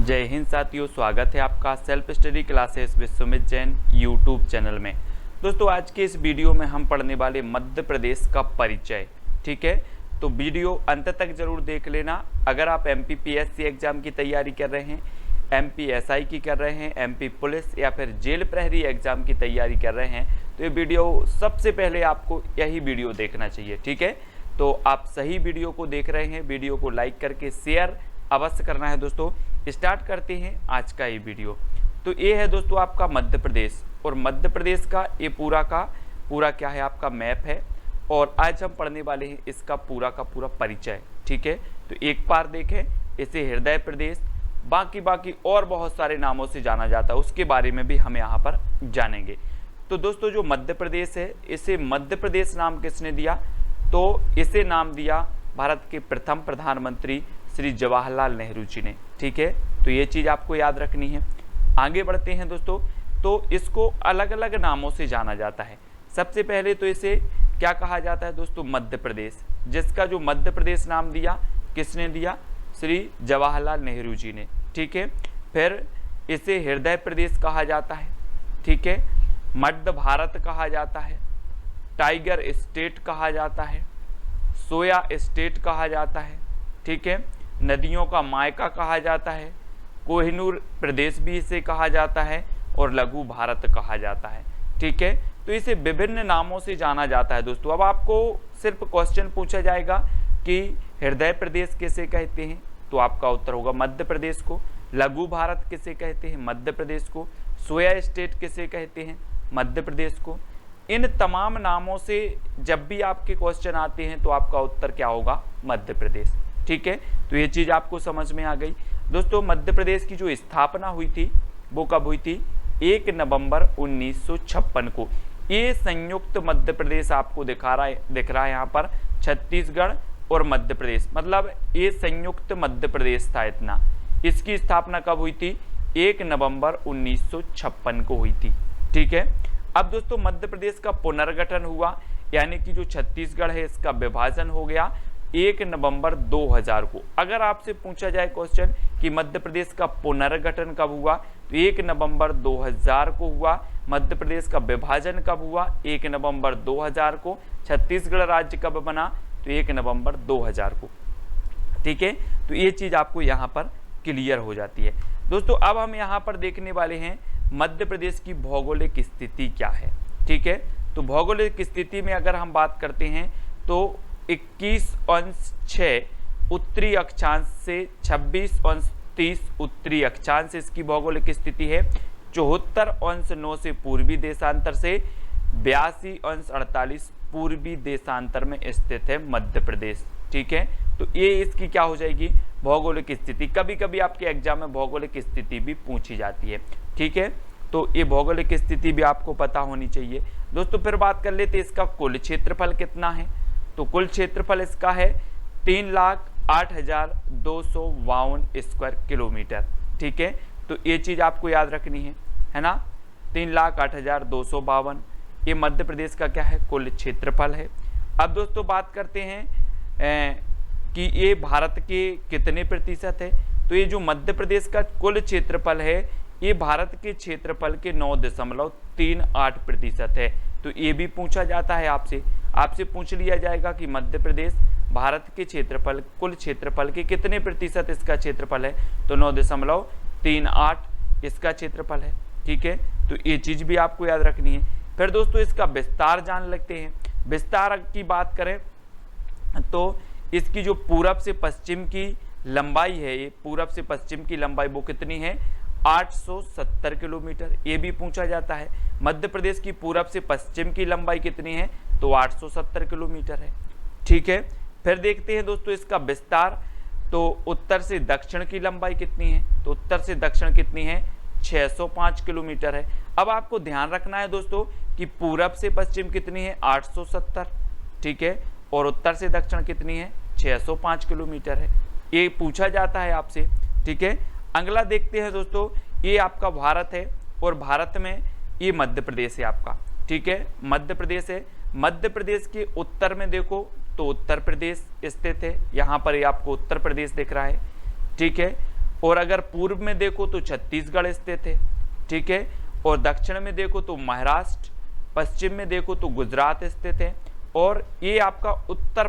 जय हिंद साथियों, स्वागत है आपका self study classes with Sumit Jain YouTube channel में। दोस्तों, आज के इस वीडियो में हम पढ़ने वाले मध्य प्रदेश का परिचय। ठीक है, तो वीडियो अंत तक जरूर देख लेना। अगर आप MPPSC एग्जाम की तैयारी कर रहे हैं, MPSI की कर रहे हैं, MP पुलिस या फिर जेल प्रहरी एग्जाम की तैयारी कर रहे हैं, तो ये वीडियो सबसे पहले आपको यही वीडियो देखना चाहिए। ठीक है, तो आप सही वीडियो को देख रहे हैं, वीडियो को लाइक करके शेयर अवश्य करना है। दोस्तों, स्टार्ट करते हैं आज का ये वीडियो। तो ये है दोस्तों आपका मध्य प्रदेश, और मध्य प्रदेश का ये पूरा का पूरा क्या है, आपका मैप है। और आज हम पढ़ने वाले हैं इसका पूरा का पूरा परिचय। ठीक है, तो एक बार देखें, इसे हृदय प्रदेश, बाकी और बहुत सारे नामों से जाना जाता है, उसके बारे में भी हम यहाँ पर जानेंगे। तो दोस्तों, जो मध्य प्रदेश है, इसे मध्य प्रदेश नाम किसने दिया? तो इसे नाम दिया भारत के प्रथम प्रधानमंत्री श्री जवाहरलाल नेहरू जी ने। ठीक है, तो ये चीज़ आपको याद रखनी है। आगे बढ़ते हैं दोस्तों, तो इसको अलग अलग नामों से जाना जाता है। सबसे पहले तो इसे क्या कहा जाता है दोस्तों? मध्य प्रदेश, जिसका जो मध्य प्रदेश नाम दिया, किसने दिया? श्री जवाहरलाल नेहरू जी ने। ठीक है, फिर इसे हृदय प्रदेश कहा जाता है। ठीक है, मध्य भारत कहा जाता है, टाइगर स्टेट कहा जाता है, सोया स्टेट कहा जाता है। ठीक है, नदियों का मायका कहा जाता है, कोहिनूर प्रदेश भी इसे कहा जाता है, और लघु भारत कहा जाता है। ठीक है, तो इसे विभिन्न नामों से जाना जाता है दोस्तों। अब आपको सिर्फ क्वेश्चन पूछा जाएगा कि हृदय प्रदेश किसे कहते हैं, तो आपका उत्तर होगा मध्य प्रदेश को। लघु भारत किसे कहते हैं? मध्य प्रदेश को। सोया स्टेट किसे कहते हैं? मध्य प्रदेश को। इन तमाम नामों से जब भी आपके क्वेश्चन आते हैं तो आपका उत्तर क्या होगा? मध्य प्रदेश। ठीक है, तो ये चीज़ आपको समझ में आ गई। दोस्तों, मध्य प्रदेश की जो स्थापना हुई थी वो कब हुई थी? 1 नवंबर 1956 को। ये संयुक्त मध्य प्रदेश आपको दिख रहा है यहाँ पर, छत्तीसगढ़ और मध्य प्रदेश, मतलब ये संयुक्त मध्य प्रदेश था इतना। इसकी स्थापना कब हुई थी? 1 नवंबर 1956 को हुई थी। ठीक है, अब दोस्तों मध्य प्रदेश का पुनर्गठन हुआ, यानी कि जो छत्तीसगढ़ है इसका विभाजन हो गया 1 नवंबर 2000 को। अगर आपसे पूछा जाए क्वेश्चन कि मध्य प्रदेश का पुनर्गठन कब हुआ, तो 1 नवंबर 2000 को हुआ। मध्य प्रदेश का विभाजन कब हुआ? 1 नवंबर 2000 को। छत्तीसगढ़ राज्य कब बना? तो 1 नवंबर 2000 को। ठीक है, तो ये चीज़ आपको यहाँ पर क्लियर हो जाती है। दोस्तों, अब हम यहाँ पर देखने वाले हैं मध्य प्रदेश की भौगोलिक स्थिति क्या है। ठीक है, तो भौगोलिक स्थिति में अगर हम बात करते हैं तो 21°6 उत्तरी अक्षांश से 26°30 उत्तरी अक्षांश इसकी भौगोलिक स्थिति है। 74°9 से पूर्वी देशांतर से 82°48 पूर्वी देशांतर में स्थित है मध्य प्रदेश। ठीक है, तो ये इसकी क्या हो जाएगी? भौगोलिक स्थिति। कभी कभी आपके एग्जाम में भौगोलिक स्थिति भी पूछी जाती है। ठीक है, तो ये भौगोलिक स्थिति भी आपको पता होनी चाहिए। दोस्तों, फिर बात कर लेते इसका कुल क्षेत्रफल कितना है। तो कुल क्षेत्रफल इसका है 3,08,252 स्क्वायर किलोमीटर। ठीक है, तो ये चीज़ आपको याद रखनी है ना? 3,08,252 ये मध्य प्रदेश का क्या है? कुल क्षेत्रफल है। अब दोस्तों बात करते हैं कि ये भारत के कितने प्रतिशत है। तो ये जो मध्य प्रदेश का कुल क्षेत्रफल है, ये भारत के क्षेत्रफल के 9.38% है। तो ये भी पूछा जाता है आपसे पूछ लिया जाएगा कि मध्य प्रदेश भारत के क्षेत्रफल, कुल क्षेत्रफल के कितने प्रतिशत इसका क्षेत्रफल है, तो 9.38 इसका क्षेत्रफल है। ठीक है, तो ये चीज़ भी आपको याद रखनी है। फिर दोस्तों इसका विस्तार जान लेते हैं। विस्तार की बात करें तो इसकी जो पूरब से पश्चिम की लंबाई है, ये पूरब से पश्चिम की लंबाई वो कितनी है? 870 किलोमीटर। ये भी पूछा जाता है मध्य प्रदेश की पूरब से पश्चिम की लंबाई कितनी है, तो 870 किलोमीटर है। ठीक है, फिर देखते हैं दोस्तों इसका विस्तार। तो उत्तर से दक्षिण की लंबाई कितनी है, तो उत्तर से दक्षिण कितनी है? 605 किलोमीटर है। अब आपको ध्यान रखना है दोस्तों कि पूरब से पश्चिम कितनी है? 870। ठीक है, और उत्तर से दक्षिण कितनी है? 605 किलोमीटर है। ये पूछा जाता है आपसे। ठीक है, अगला देखते हैं दोस्तों, ये आपका भारत है, और भारत में ये मध्य प्रदेश है आपका। ठीक है, मध्य प्रदेश है। मध्य प्रदेश के उत्तर में देखो तो उत्तर प्रदेश स्थित है, यहाँ पर ये आपको उत्तर प्रदेश दिख रहा है। ठीक है, और अगर पूर्व में देखो तो छत्तीसगढ़ स्थित है, ठीक है, और दक्षिण में देखो तो महाराष्ट्र, पश्चिम में देखो तो गुजरात स्थित है, और ये आपका उत्तर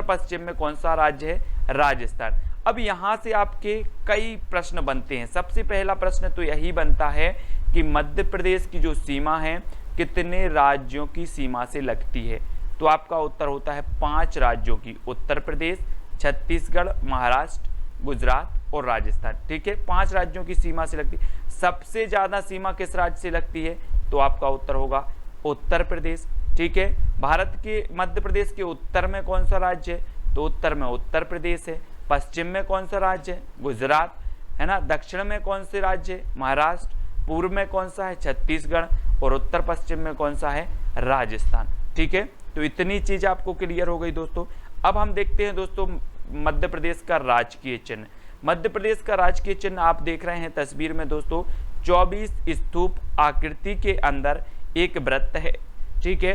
पश्चिम में कौन सा राज्य है? राजस्थान। अब यहाँ से आपके कई प्रश्न बनते हैं। सबसे पहला प्रश्न तो यही बनता है कि मध्य प्रदेश की जो सीमा है कितने राज्यों की सीमा से लगती है? तो आपका उत्तर होता है 5 राज्यों की, उत्तर प्रदेश, छत्तीसगढ़, महाराष्ट्र, गुजरात और राजस्थान, ठीक है, 5 राज्यों की सीमा से लगती है। सबसे ज्यादा सीमा किस राज्य से लगती है? तो आपका उत्तर होगा उत्तर प्रदेश, ठीक है। भारत के मध्य प्रदेश के उत्तर में कौन सा राज्य है? तो उत्तर में उत्तर प्रदेश है। पश्चिम में कौन सा राज्य है? गुजरात, है ना। दक्षिण में कौन से राज्य है? महाराष्ट्र। पूर्व में कौन सा है? छत्तीसगढ़। और उत्तर पश्चिम में कौन सा है? राजस्थान, ठीक है। तो इतनी चीज आपको क्लियर हो गई दोस्तों। अब हम देखते हैं दोस्तों मध्य प्रदेश का राजकीय चिन्ह। मध्य प्रदेश का राजकीय चिन्ह आप देख रहे हैं तस्वीर में दोस्तों, 24 स्तूप आकृति के अंदर एक वृत्त है, ठीक है,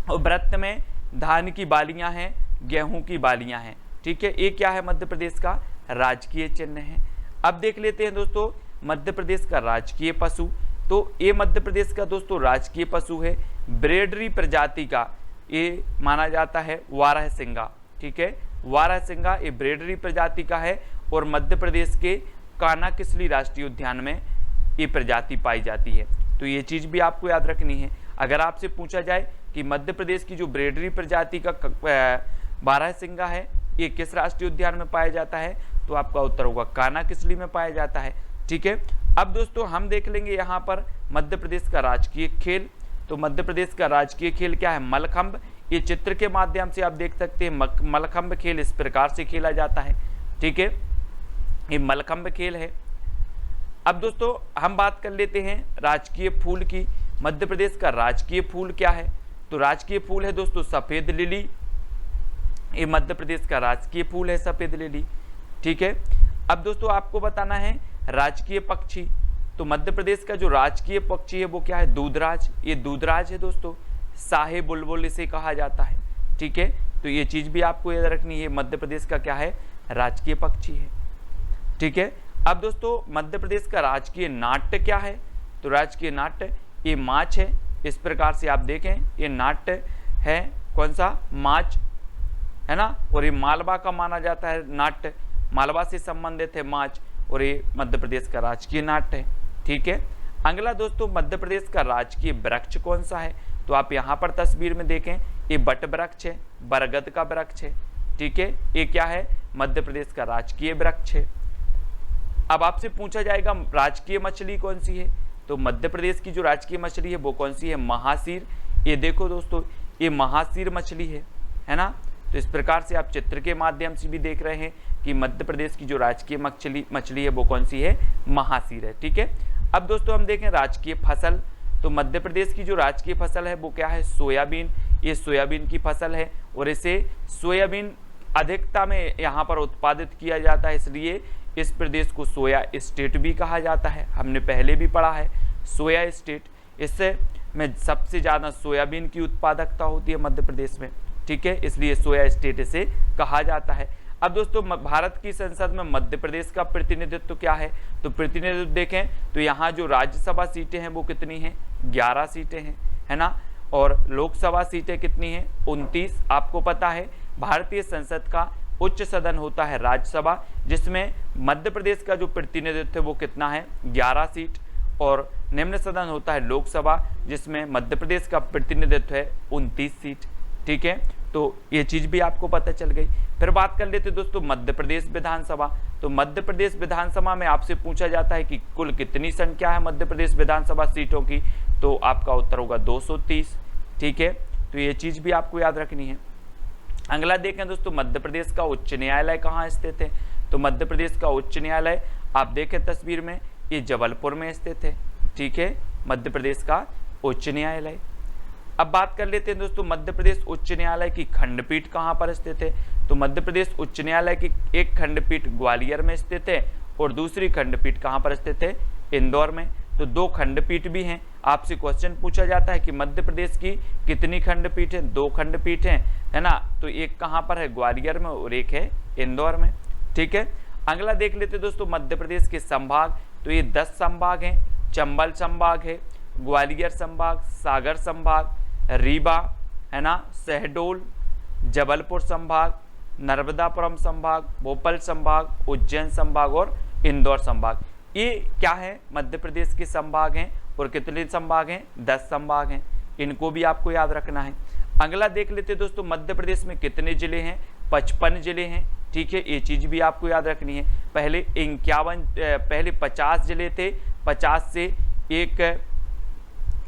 और वृत्त में धान की बालियां हैं, गेहूं की बालियां हैं, ठीक है। ये क्या है? मध्य प्रदेश का राजकीय चिन्ह है। अब देख लेते हैं दोस्तों मध्य प्रदेश का राजकीय पशु। तो ये मध्य प्रदेश का दोस्तों राजकीय पशु है, ब्रेडरी प्रजाति का ये माना जाता है वारहसिंगा, ठीक है। वारहसिंगा ये ब्रेडरी प्रजाति का है और मध्य प्रदेश के कानाकिसली राष्ट्रीय उद्यान में ये प्रजाति पाई जाती है। तो ये चीज भी आपको याद रखनी है। अगर आपसे पूछा जाए कि मध्य प्रदेश की जो ब्रेडरी प्रजाति का बारहसिंगा है ये किस राष्ट्रीय उद्यान में पाया जाता है? तो आपका उत्तर होगा कानाकिसली में पाया जाता है, ठीक है। अब दोस्तों हम देख लेंगे यहाँ पर मध्य प्रदेश का राजकीय खेल। तो मध्य प्रदेश का राजकीय खेल क्या है? मलखंभ। ये चित्र के माध्यम से आप देख सकते हैं मलखंभ खेल इस प्रकार से खेला जाता है, ठीक है, ये मलखंभ खेल है। अब दोस्तों हम बात कर लेते हैं राजकीय फूल की। मध्य प्रदेश का राजकीय फूल क्या है? तो राजकीय फूल है दोस्तों सफेद लिली। ये मध्य प्रदेश का राजकीय फूल है सफेद लिली, ठीक है। अब दोस्तों आपको बताना है राजकीय पक्षी। तो मध्य प्रदेश का जो राजकीय पक्षी है वो क्या है? दूधराज। ये दूधराज है दोस्तों, शाहे बुलबुल इसे कहा जाता है, ठीक है। तो ये चीज भी आपको याद रखनी है, मध्य प्रदेश का क्या है? राजकीय पक्षी है, ठीक है। अब दोस्तों मध्य प्रदेश का राजकीय नाट्य क्या है? तो राजकीय नाट्य ये माछ है। इस प्रकार से आप देखें ये नाट्य है, कौन सा? माछ, है ना। और ये मालवा का माना जाता है नाट्य, मालवा से संबंधित है माछ, और ये मध्य प्रदेश का राजकीय नाट्य है, ठीक है। अगला दोस्तों मध्य प्रदेश का राजकीय वृक्ष कौन सा है? तो आप यहाँ पर तस्वीर में देखें ये बट वृक्ष है, बरगद का वृक्ष है, ठीक है। ये क्या है? मध्य प्रदेश का राजकीय वृक्ष है। अब आपसे पूछा जाएगा राजकीय मछली कौन सी है? तो मध्य प्रदेश की जो राजकीय मछली है वो कौन सी है? महासीर। ये देखो दोस्तों ये महासीर मछली है ना। तो इस प्रकार से आप चित्र के माध्यम से भी देख रहे हैं कि मध्य प्रदेश की जो राजकीय मछली है वो कौन सी है? महासीर है, ठीक है। अब दोस्तों हम देखें राजकीय फसल। तो मध्य प्रदेश की जो राजकीय फसल है वो क्या है? सोयाबीन। ये सोयाबीन की फसल है और इसे सोयाबीन अधिकता में यहाँ पर उत्पादित किया जाता है, इसलिए इस प्रदेश को सोया स्टेट भी कहा जाता है। हमने पहले भी पढ़ा है सोया स्टेट। इससे में सबसे ज़्यादा सोयाबीन की उत्पादकता होती है मध्य प्रदेश में, ठीक है, इसलिए सोया स्टेट इसे कहा जाता है। अब दोस्तों भारत की संसद में मध्य प्रदेश का प्रतिनिधित्व क्या है? तो प्रतिनिधित्व देखें तो यहाँ जो राज्यसभा सीटें हैं वो कितनी हैं? 11 सीटें हैं, है ना। और लोकसभा सीटें कितनी हैं? 29। आपको पता है भारतीय संसद का उच्च सदन होता है राज्यसभा, जिसमें मध्य प्रदेश का जो प्रतिनिधित्व है वो कितना है? 11 सीट। और निम्न सदन होता है लोकसभा, जिसमें मध्य प्रदेश का प्रतिनिधित्व है 29 सीट, ठीक है। तो ये चीज भी आपको पता चल गई। फिर बात कर लेते दोस्तों मध्य प्रदेश विधानसभा। तो मध्य प्रदेश विधानसभा में आपसे पूछा जाता है कि कुल कितनी संख्या है मध्य प्रदेश विधानसभा सीटों की? तो आपका उत्तर होगा 230, ठीक है। तो ये चीज भी आपको याद रखनी है। अगला देखें दोस्तों मध्य प्रदेश का उच्च न्यायालय कहाँ स्थित है? तो मध्य प्रदेश का उच्च न्यायालय आप देखें तस्वीर में ये जबलपुर में स्थित है, ठीक है, मध्य प्रदेश का उच्च न्यायालय। अब बात कर लेते हैं दोस्तों मध्य प्रदेश उच्च न्यायालय की खंडपीठ कहाँ पर स्थित है? तो मध्य प्रदेश उच्च न्यायालय की एक खंडपीठ ग्वालियर में स्थित है और दूसरी खंडपीठ कहाँ पर स्थित है? इंदौर में। तो 2 खंडपीठ भी हैं। आपसे क्वेश्चन पूछा जाता है कि मध्य प्रदेश की कितनी खंडपीठ है? 2 खंडपीठ हैं, है ना। तो एक कहाँ पर है? ग्वालियर में और एक है इंदौर में, ठीक है। अगला देख लेते दोस्तों मध्य प्रदेश के संभाग। तो ये 10 संभाग हैं। चंबल संभाग है, ग्वालियर संभाग, सागर संभाग, रीवा है ना, शहडोल, जबलपुर संभाग, नर्मदापुरम संभाग, भोपाल संभाग, उज्जैन संभाग और इंदौर संभाग। ये क्या है, मध्य प्रदेश के संभाग हैं। और कितने संभाग हैं, 10 संभाग हैं। इनको भी आपको याद रखना है। अगला देख लेते दोस्तों मध्य प्रदेश में कितने जिले हैं, 55 जिले हैं। ठीक है, ये चीज भी आपको याद रखनी है। पहले 50 जिले थे, 50 से एक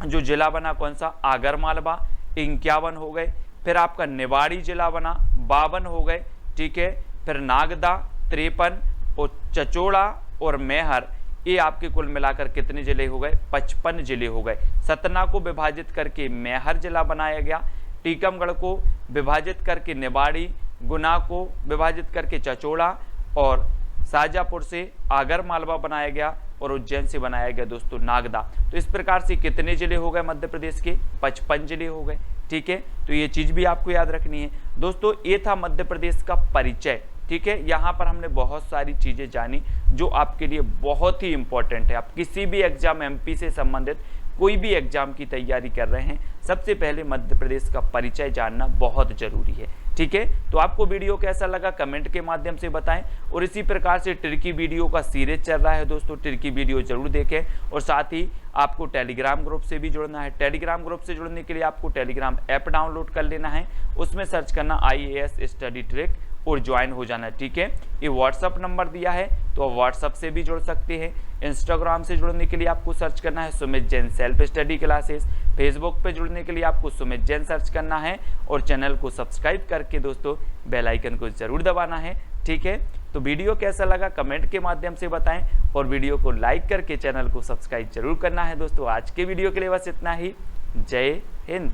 जो जिला बना कौन सा, आगर मालवा, 51 हो गए। फिर आपका निवाड़ी जिला बना, 52 हो गए। ठीक है, फिर नागदा 53 और चचोड़ा और मैहर, ये आपके कुल मिलाकर कितने जिले हो गए, 55 जिले हो गए। सतना को विभाजित करके मैहर जिला बनाया गया, टीकमगढ़ को विभाजित करके निवाड़ी, गुना को विभाजित करके चचोड़ा और शाजापुर से आगर मालवा बनाया गया और उज्जैन से बनाया गया दोस्तों नागदा। तो इस प्रकार से कितने जिले हो गए मध्य प्रदेश के, 55 जिले हो गए। ठीक है, तो ये चीज भी आपको याद रखनी है दोस्तों। ये था मध्य प्रदेश का परिचय। ठीक है, यहाँ पर हमने बहुत सारी चीजें जानी जो आपके लिए बहुत ही इंपॉर्टेंट है। आप किसी भी एग्जाम एमपी से संबंधित कोई भी एग्जाम की तैयारी कर रहे हैं, सबसे पहले मध्य प्रदेश का परिचय जानना बहुत जरूरी है। ठीक है, तो आपको वीडियो कैसा लगा कमेंट के माध्यम से बताएं। और इसी प्रकार से ट्रिकी वीडियो का सीरीज चल रहा है दोस्तों, ट्रिकी वीडियो जरूर देखें। और साथ ही आपको टेलीग्राम ग्रुप से भी जुड़ना है। टेलीग्राम ग्रुप से जुड़ने के लिए आपको टेलीग्राम ऐप डाउनलोड कर लेना है, उसमें सर्च करना IAS स्टडी ट्रिक और ज्वाइन हो जाना है। ठीक है, ये व्हाट्सअप नंबर दिया है तो आप व्हाट्सअप से भी जुड़ सकते हैं। इंस्टाग्राम से जुड़ने के लिए आपको सर्च करना है Sumit Jain self study classes. Facebook पे जुड़ने के लिए आपको सुमित जैन सर्च करना है और चैनल को सब्सक्राइब करके दोस्तों बेल आइकन को जरूर दबाना है। ठीक है, तो वीडियो कैसा लगा कमेंट के माध्यम से बताएं और वीडियो को लाइक करके चैनल को सब्सक्राइब जरूर करना है दोस्तों। आज के वीडियो के लिए बस इतना ही। जय हिंद।